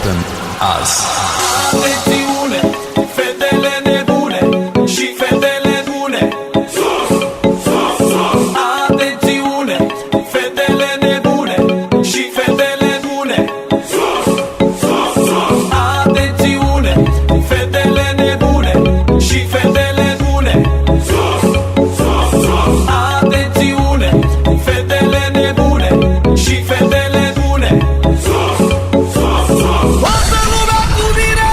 Open azi. Atențiune, fetele nebune și fetele bune. Sus, sus, sus. Atențiune, fetele nebune și fetele bune. Sus, sus, sus. Atențiune, fetele nebune și fetele bune. Sus, sus, sus. Atențiune, fetele nebune și fetele bune. Sus, sus, sus. Toată lumea cu mine!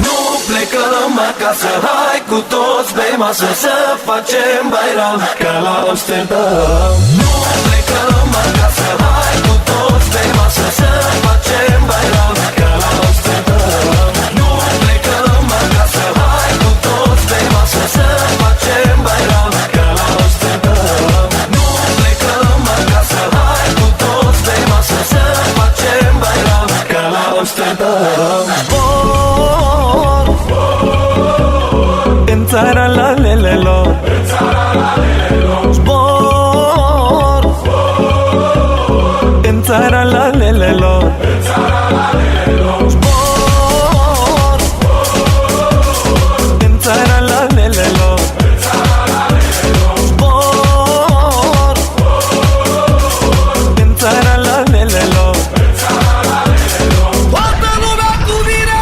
Nu plecăm acasă, hai cu toți pe masă să facem bairam ca la Amsterdam. Nu plecăm acasă, hai cu toți pe masă să facem bairam ca la Amsterdam. Nu plecăm acasă, hai cu toți pe masă să facem bairam ca la Amsterdam. Nu plecăm acasă, hai cu toți pe masă să facem bairam ca la Amsterdam. În țara la lelelor, zbor în țara la lelelor, zbor în țara la lelelor, zbor în țara la lelelor. Toată lumea cu mine!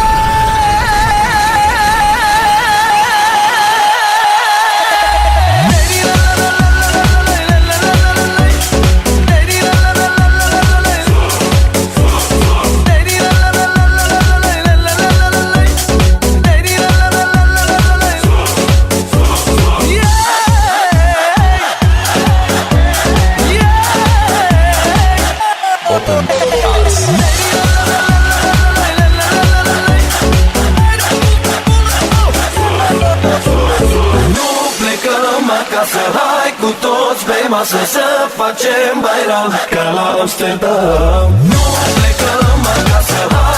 Open azi. Nu plecăm acasă, hai cu toți pe masă să facem bairam ca la Amsterdam. Nu plecăm acasă, hai